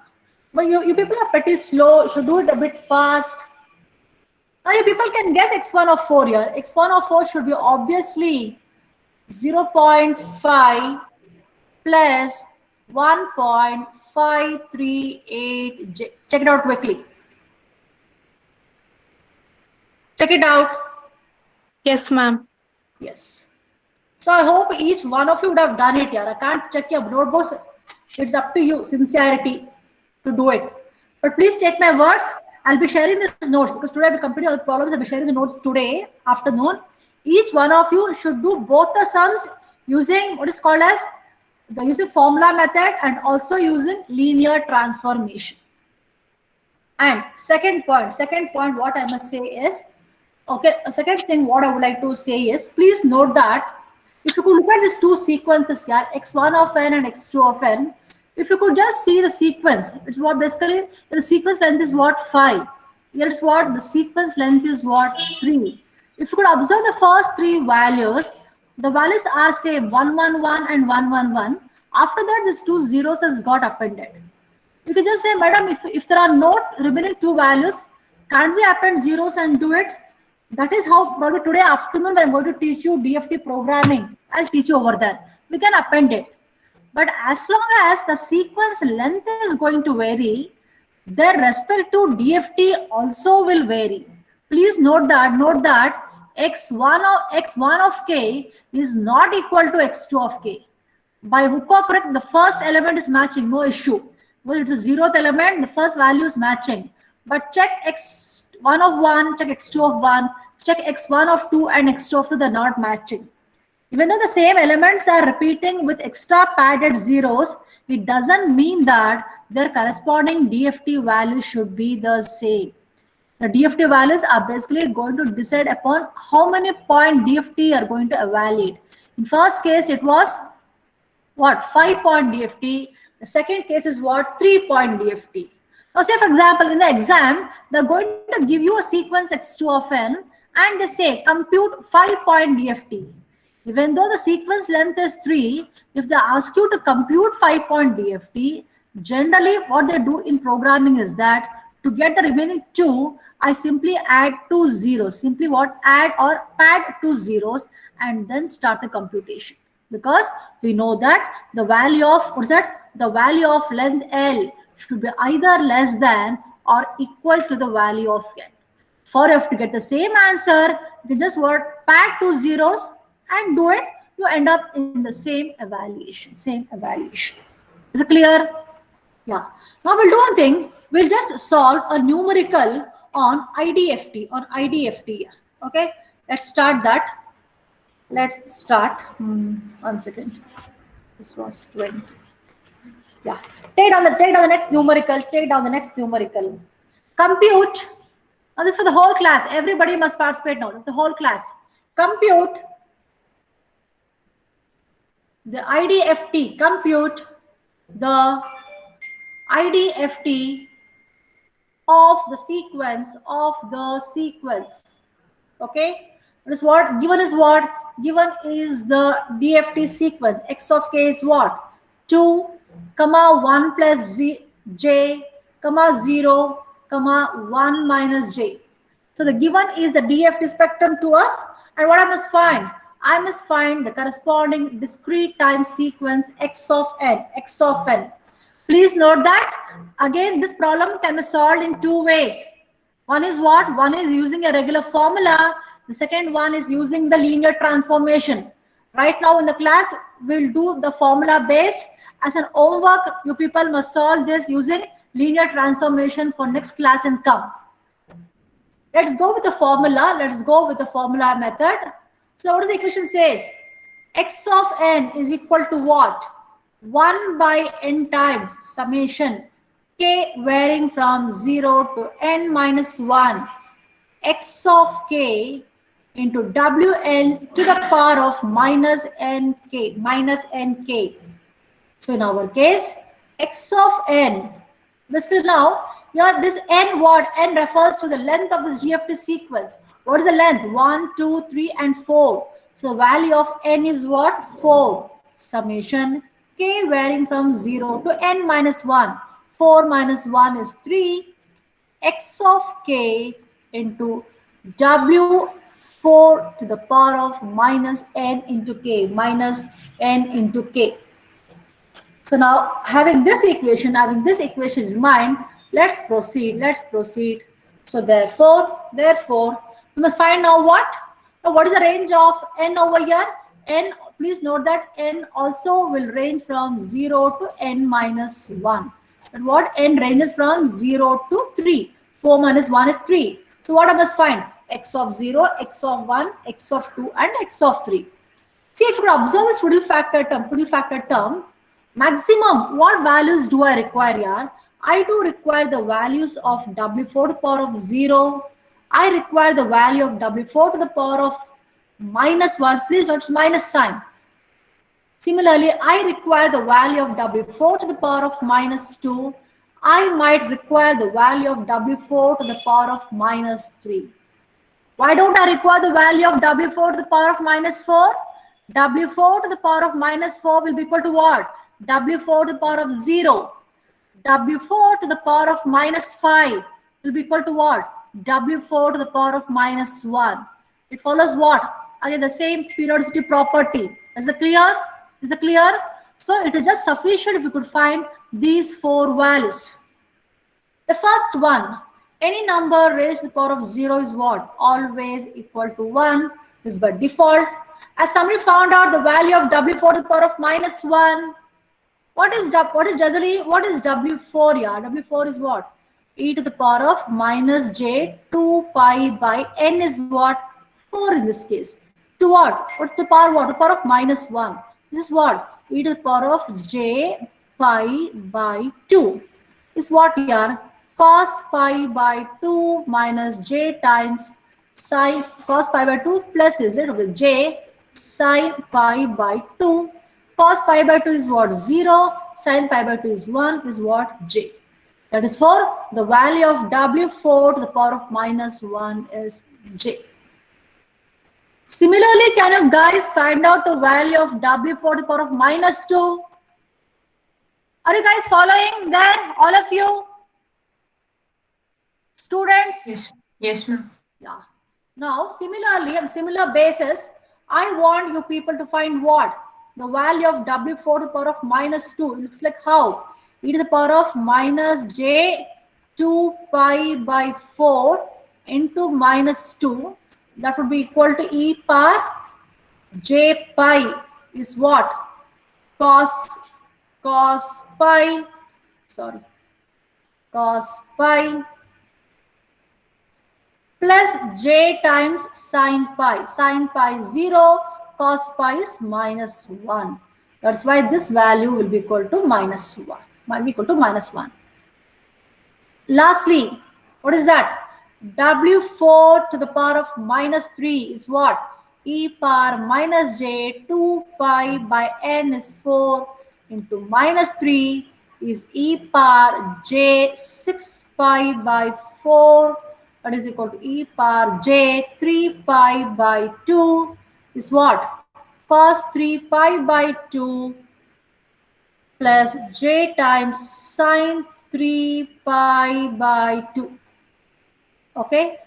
Speaker 1: But you people are pretty slow. You should do it a bit fast. Now you people can guess X1 of 4 here. X1 of 4 should be obviously 0.5 plus 1.538 J. Check it out quickly. Check it out.
Speaker 7: Yes, ma'am.
Speaker 1: Yes. So I hope each one of you would have done it here. I can't check your notebooks. It's up to you, sincerity, to do it. But please take my words. I'll be sharing these notes because today I'll be completing all the problems. I'll be sharing the notes today afternoon. Each one of you should do both the sums using what is called as using formula method and also using linear transformation. And second point, what I must say is, okay, a second thing what I would like to say is, please note that If you could look at these two sequences here, x1 of n and x2 of n, if you could just see the sequence, it's what basically the sequence length is what 5. Here is what the sequence length is what 3. If you could observe the first three values, the values are say 111 and 111. After that, these two zeros has got appended. You can just say, madam, if there are no remaining two values, can't we append zeros and do it? That is how probably today afternoon I'm going to teach you DFT programming. I'll teach you over there. We can append it. But as long as the sequence length is going to vary, their respective DFT also will vary. Please note that x1 of k is not equal to x2 of k. By hook or crook, the first element is matching, no issue. Well, it's a 0th element, the first value is matching. But check x1 of 1, check x2 of 1, check x1 of 2 and x2 of 2, they're not matching. Even though the same elements are repeating with extra padded zeros, it doesn't mean that their corresponding DFT value should be the same. The DFT values are basically going to decide upon how many point DFT are going to evaluate. In first case, it was what 5-point DFT. The second case is what 3-point DFT. Now, say for example, in the exam, they're going to give you a sequence x2 of n, and they say compute 5-point DFT. Even though the sequence length is 3, if they ask you to compute 5-point DFT, generally what they do in programming is that to get the remaining 2, I simply add 2 zeros. Simply what? Add or pad 2 zeros and then start the computation. Because we know that the value of, what's that? The value of length L should be either less than or equal to the value of n. For you to get the same answer, you just pad 2 zeros and do it, you end up in the same evaluation. Is it clear? Yeah. Now we'll do one thing. We'll just solve a numerical on IDFT. Okay. Let's start that. Let's start. 1 second. This was 20. Yeah. Take down the next numerical. Compute. Now this is for the whole class. Everybody must participate now. The whole class. Compute the IDFT. Compute the IDFT of the sequence Okay. This is what given is what? Given is the DFT sequence. X of k is what? 2, 1 plus j, 0, 1 minus j. So the given is the DFT spectrum to us, and what I must find? I must find the corresponding discrete time sequence x of n. Please note that again this problem can be solved in two ways. One is what? One is using a regular formula. The second one is using the linear transformation. Right now in the class, we'll do the formula based. As an homework, you people must solve this using linear transformation for next class and come. Let's go with the formula. Method. So what does the equation says? X of n is equal to what? 1 by n times summation k varying from 0 to n minus 1 x of k into wn to the power of minus nk. So in our case, x of n. Basically now, here this n what? N refers to the length of this DFT sequence. What is the length? 1, 2, 3, and 4. So the value of n is what? 4. Summation k varying from 0 to n minus 1. 4 minus 1 is 3. X of k into W4 to the power of minus n into k. So now having this equation in mind, let's proceed. So therefore, we must find now what? Now what is the range of n over here? N, please note that n also will range from 0 to n minus 1. And what? N ranges from 0 to 3. 4 minus 1 is 3. So what I must find? X of 0, x of 1, x of 2, and x of 3. See, if you observe this total factor term, maximum, what values do I require here? I do require the values of W4 to the power of 0. I require the value of W4 to the power of minus 1. Please note minus sign. Similarly, I require the value of W4 to the power of minus 2. I might require the value of W4 to the power of minus 3. Why don't I require the value of W4 to the power of minus 4? W4 to the power of minus 4 will be equal to what? W4 to the power of 0. W4 to the power of minus 5 will be equal to what? W4 to the power of minus 1. It follows what? Again, the same periodicity property. Is it clear? Is it clear? So it is just sufficient if you could find these 4 values. The first one, any number raised to the power of 0 is what? Always equal to 1. This is by default. As somebody found out the value of W4 to the power of minus 1, what is W4 here? W4 is what? E to the power of minus j 2 pi by n is what? 4 in this case. To what? What to the power what? The power of minus 1. This is what? E to the power of j pi by 2 is what here? Cos pi by 2 minus j times sine cos pi by 2 plus is it? Okay, j sine pi by 2. Cos pi by 2 is what? 0. Sine pi by 2 is 1 is what? J. That is for the value of W4 to the power of minus 1 is j. Similarly, can you guys find out the value of W4 to the power of minus 2? Are you guys following there? All of you? Students?
Speaker 2: Yes. Yes, ma'am.
Speaker 1: Yeah. Now, similarly, on similar basis, I want you people to find what? The value of W4 to the power of minus 2. It looks like how? E to the power of minus j 2 pi by 4 into minus 2. That would be equal to e power j pi is what? Cos pi plus j times sine pi. Sine pi is 0, cos pi is minus 1. That's why this value will be equal to minus 1. Might be equal to minus 1. Lastly, what is that? W4 to the power of minus 3 is what? E power minus j 2 pi by n is 4 into minus 3 is e power j 6 pi by 4. That is equal to e power j 3 pi by 2 is what? Cos 3 pi by 2 plus j times sine 3 pi by 2. Okay.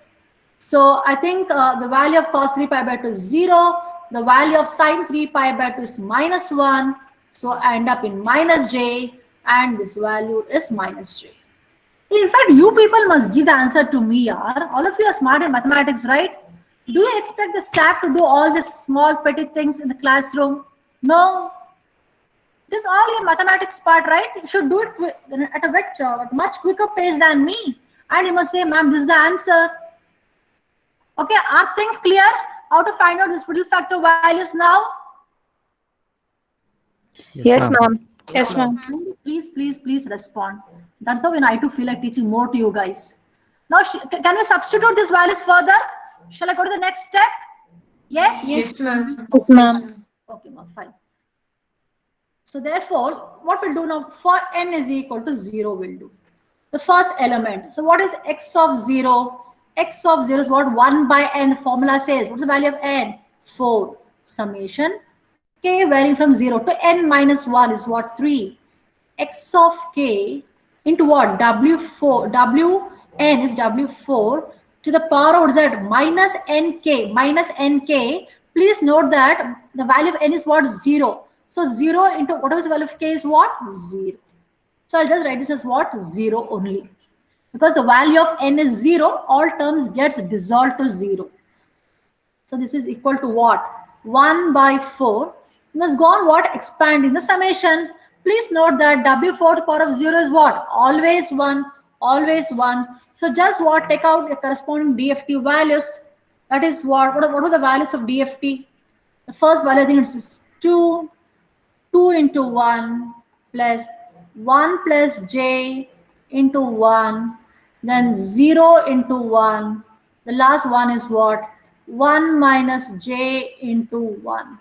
Speaker 1: So I think the value of cos 3 pi by 2 is 0. The value of sine 3 pi by 2 is minus 1. So I end up in minus j and this value is minus j. In fact, you people must give the answer to me. Yaar. All of you are smart in mathematics, right? Do you expect the staff to do all these small petty things in the classroom? No. This is all your mathematics part, right? You should do it at a much quicker pace than me. And you must say, ma'am, this is the answer. Okay, are things clear? How to find out these middle factor values now?
Speaker 3: Yes, ma'am.
Speaker 7: Yes, ma'am.
Speaker 1: Please respond. That's how when I too feel like teaching more to you guys. Now, can we substitute these values further? Shall I go to the next step? Yes?
Speaker 2: Yes, ma'am.
Speaker 3: Yes, ma'am.
Speaker 1: Okay, ma'am, fine. So therefore, what we'll do now, for n is equal to 0, we'll do the first element. So what is x of 0? X of 0 is what? 1 by n. The formula says. What's the value of n? 4. Summation k varying from 0 to n minus 1 is what? 3. X of k into what? W4. Wn is W4 to the power of what is that? Minus nk. Minus nk. Please note that the value of n is what? 0. So 0 into whatever is the value of k is what? 0. So I'll just write this as what? 0 only. Because the value of n is 0, all terms gets dissolved to 0. So this is equal to what? 1 by 4. You must go on what? Expanding the summation. Please note that W4 to the power of 0 is what? Always 1. Always 1. So just what? Take out the corresponding DFT values. That is what? What are the values of DFT? The first value I think it's 2. 2 into 1 plus 1 plus j into 1, then 0 into 1. The last one is what? 1 minus j into 1.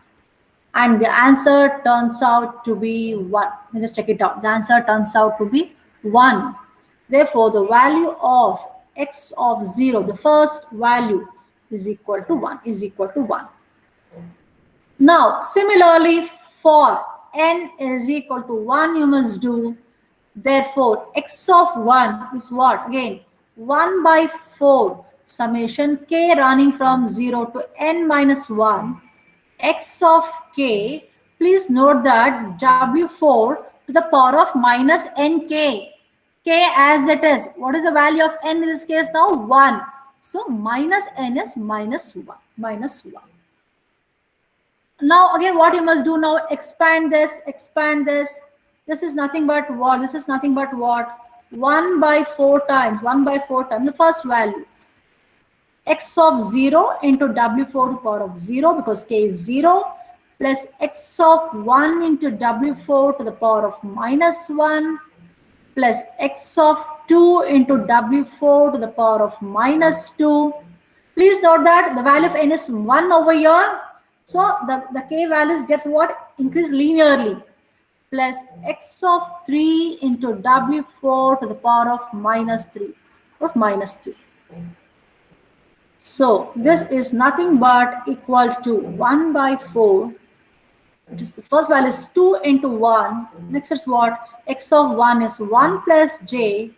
Speaker 1: and the answer turns out to be 1. Let me just check it out. The answer turns out to be 1. Therefore, the value of x of 0, the first value, is equal to 1, is equal to 1. Now, similarly, for n is equal to 1, you must do, therefore, x of 1 is what? Again, 1 by 4 summation k running from 0 to n minus 1, x of k, please note that w4 to the power of minus nk, k as it is. What is the value of n in this case now? 1. So minus n is minus 1, minus 1. Now again, what you must do now, expand this, expand this. This is nothing but what? This is nothing but what? 1 by 4 times, 1 by 4 times the first value. X of 0 into w4 to the power of 0, because k is 0, plus x of 1 into w4 to the power of minus 1, plus x of 2 into w4 to the power of minus 2. Please note that the value of n is 1 over here. So the k values gets what? Increase linearly. Plus x of 3 into w4 to the power of minus 3, of minus 3. So this is nothing but equal to 1 by 4. It is the first value is 2 into 1. Next is what? X of 1 is 1 plus j.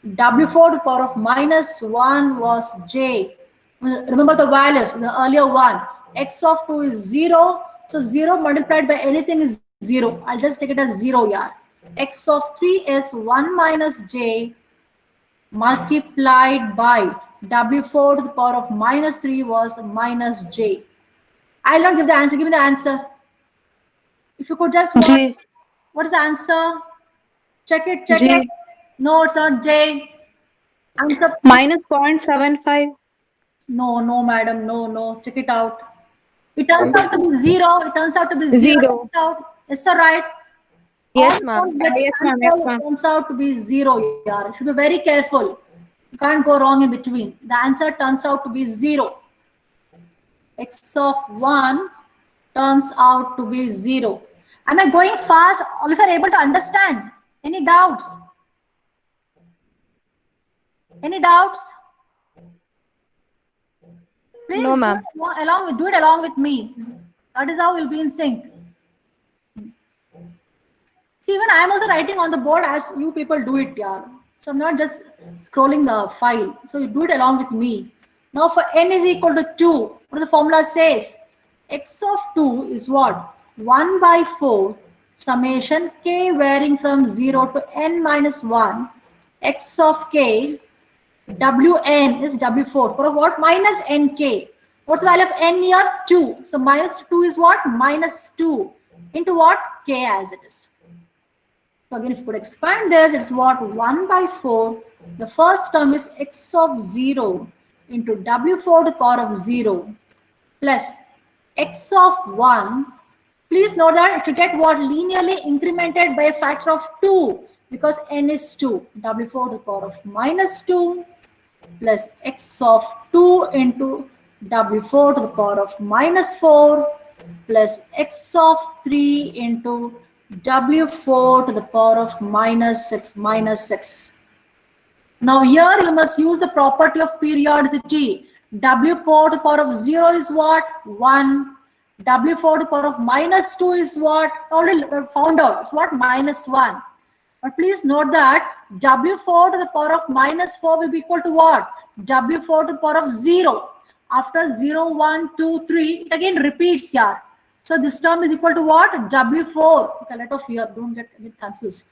Speaker 1: W4 to the power of minus 1 was j. Remember the values, the earlier one. X of 2 is 0. So 0 multiplied by anything is 0. I'll just take it as 0 here. X of 3 is 1 minus j multiplied by w4 to the power of minus 3 was minus j. I'll not give the answer. Give me the answer. If you could just
Speaker 7: J.
Speaker 1: what is the answer? Check it, check
Speaker 7: J.
Speaker 1: it. No, it's not j. Answer.
Speaker 7: Minus 0.75.
Speaker 1: No, no, madam. No, no. Check it out. It turns out to be 0. It turns out to be 0.
Speaker 3: Zero.
Speaker 1: Check it out. It's all right.
Speaker 3: Yes,
Speaker 1: All
Speaker 3: ma'am.
Speaker 1: those that
Speaker 7: Yes, ma'am.
Speaker 1: answer
Speaker 7: Yes, ma'am.
Speaker 1: turns out to be 0 here. You should be very careful. You can't go wrong in between. The answer turns out to be 0. X of 1 turns out to be 0. Am I going fast? All of you are able to understand? Any doubts? Any doubts? Please
Speaker 3: No, ma'am.
Speaker 1: do it along with me. That is how we'll be in sync. See, even I am also writing on the board as you people do it, yeah. So I'm not just scrolling the file. So you do it along with me. Now for n is equal to 2, what the formula says? X of 2 is what? 1 by 4 summation k varying from 0 to n minus 1. X of k, wn is w4 for what? Minus nk. What's the value of n here? 2. So minus 2 is what? Minus 2 into what? K as it is. So again, if you could expand this, it's what? 1 by 4. The first term is x of 0 into w4 to the power of 0 plus x of 1. Please note that it will get what? Linearly incremented by a factor of 2 because n is 2. w4 to the power of minus 2 plus x of 2 into w4 to the power of minus 4 plus x of 3 into w4 to the power of minus 6, minus 6. Now here you must use the property of periodicity. w4 to the power of 0 is what? 1. w4 to the power of minus 2 is what? Already found out. It's what? Minus 1. But please note that w4 to the power of minus 4 will be equal to what? w4 to the power of 0. After 0, 1, 2, 3, it again repeats here. So this term is equal to what? w4. Okay, let off here. Don't get confused.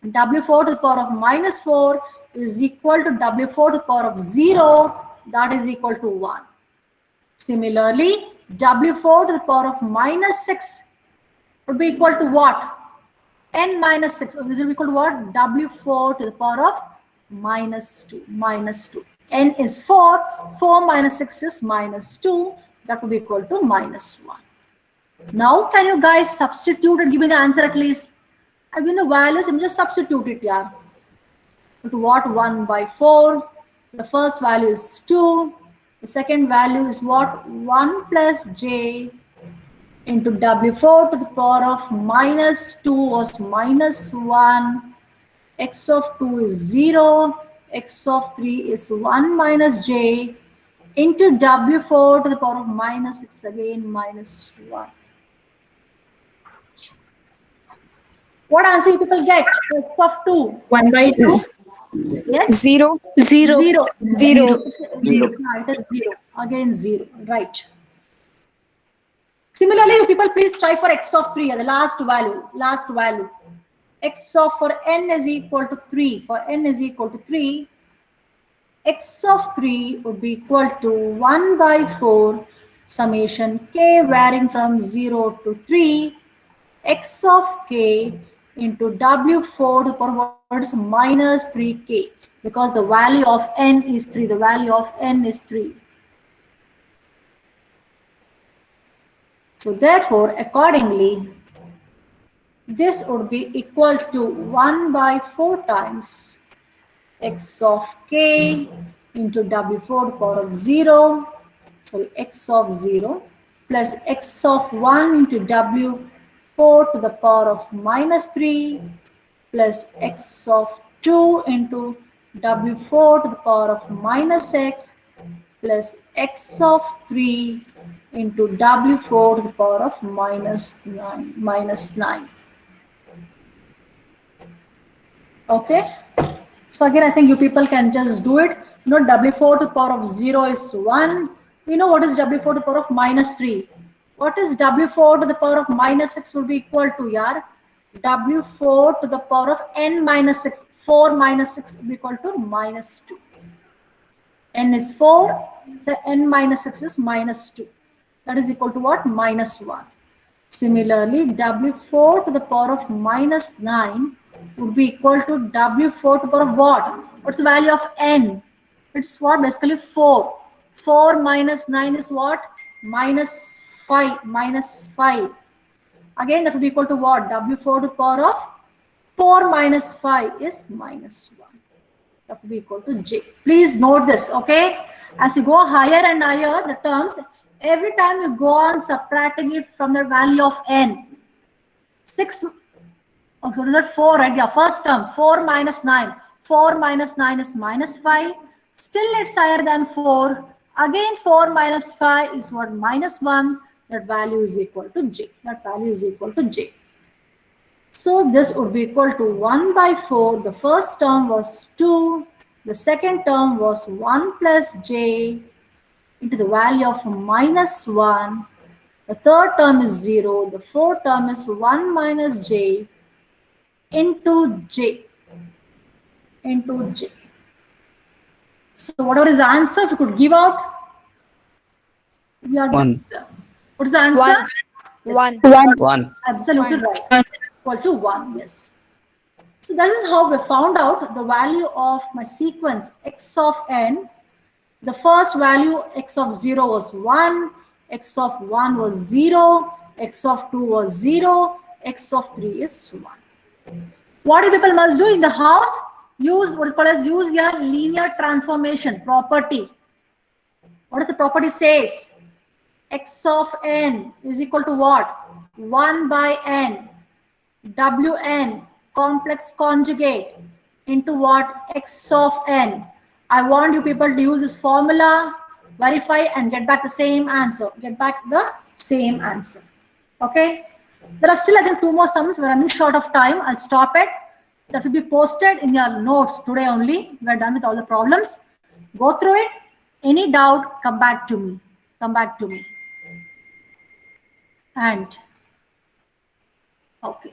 Speaker 1: w4 to the power of minus 4 is equal to w4 to the power of 0. That is equal to 1. Similarly, w4 to the power of minus 6 would be equal to what? N minus 6. It will be equal to what? w4 to the power of minus 2. Minus 2. N is 4. 4 minus 6 is minus 2. That will be equal to minus 1. Now, can you guys substitute and give me the answer at least? I've given the values and just substitute it here. To what? 1 by 4. The first value is 2. The second value is what? 1 plus j into W4 to the power of minus 2 was minus 1. X of 2 is 0. X of 3 is 1 minus j into W4 to the power of minus 6 again minus 1. What answer you people get? X of 2.
Speaker 2: 1 by 2.
Speaker 1: Yes?
Speaker 3: 0.
Speaker 7: 0.
Speaker 1: 0.
Speaker 3: 0.
Speaker 1: 0. It is 0. Again 0. Right. Similarly, you people please try for x of 3, the last value. Last value. X of for n is equal to 3. For n is equal to 3. X of 3 would be equal to 1 by 4 summation k varying from 0 to 3. X of k into W4 to the power what is minus 3k, because the value of n is 3. The value of n is 3. So therefore, accordingly, this would be equal to 1 by 4 times x of k into W4 to the power of 0, sorry, x of 0 plus x of 1 into W4 to the power of minus 3 plus x of 2 into W4 to the power of minus x plus x of 3 into W4 to the power of minus 9. Okay. So again, I think you people can just do it. You know, W4 to the power of 0 is 1. We know what is W4 to the power of minus 3. What is W4 to the power of minus 6 will be equal to, yaar? W4 to the power of n minus 6. 4 minus 6 will be equal to minus 2. N is 4, so n minus 6 is minus 2. That is equal to what? Minus 1. Similarly, W4 to the power of minus 9 would be equal to W4 to the power of what? What's the value of n? It's what? Basically 4. 4 minus 9 is what? Minus 5. Minus 5. Again, that would be equal to what? W4 to the power of 4 minus 5 is minus 1. That would be equal to j. Please note this, okay? As you go higher and higher, the terms, every time you go on subtracting it from the value of n. 6, oh, so is that 4, right? Yeah, first term, 4 minus 9. 4 minus 9 is minus 5. Still it's higher than 4. Again, 4 minus 5 is what? Minus 1. That value is equal to j. That value is equal to j. So this would be equal to 1 by 4. The first term was 2. The second term was 1 plus j into the value of minus 1. The third term is 0. The fourth term is 1 minus j into j. Into j. So whatever is the answer, if you could give out. We are
Speaker 10: 1.
Speaker 1: What is the answer?
Speaker 3: 1.
Speaker 10: 1.
Speaker 1: Absolutely right. Equal to 1, yes. So that is how we found out the value of my sequence x of n. The first value x of 0 was 1, x of 1 was 0, x of 2 was 0, x of 3 is 1. What do people must do in the house? Use what is called as use your linear transformation property. What does the property says? X of n is equal to what? 1 by n. Wn complex conjugate into what? X of n. I want you people to use this formula, verify and get back the same answer. Get back the same answer. Okay. There are still, I think, 2 more sums. We're running short of time. I'll stop it. That will be posted in your notes today only. We're done with all the problems. Go through it. Any doubt, come back to me. Come back to me. And okay.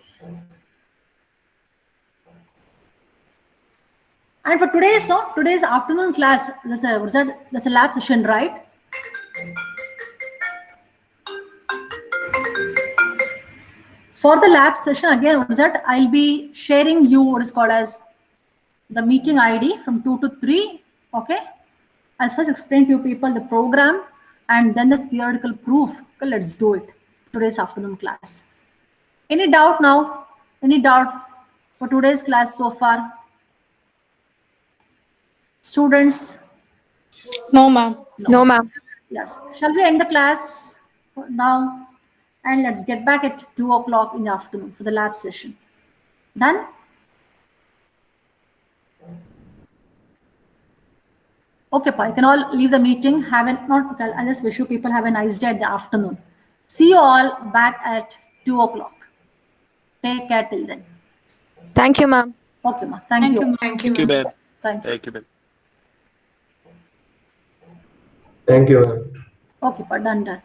Speaker 1: And for today's afternoon class, there's a lab session, right? For the lab session, again, I'll be sharing you what is called as the meeting ID from 2 to 3. Okay. I'll first explain to you people the program and then the theoretical proof. Okay, let's do it. Today's afternoon class. Any doubt now? Any doubt for today's class so far? Students?
Speaker 7: No, ma'am.
Speaker 3: No, ma'am.
Speaker 1: Yes. Shall we end the class now? and let's get back at 2 o'clock in the afternoon for the lab session. Done? Okay, pa, you can all leave the meeting. I'll just wish you people have a nice day at the afternoon. See you all back at 2 o'clock. Take care till then.
Speaker 3: Thank you, ma'am.
Speaker 1: Okay, ma. Thank you.
Speaker 2: Thank you,
Speaker 4: Thank you,
Speaker 2: ma'am.
Speaker 4: ma'am.
Speaker 1: Thank you.
Speaker 4: Thank you, ma'am.
Speaker 10: Thank you, ma'am.
Speaker 1: Okay, pa, done.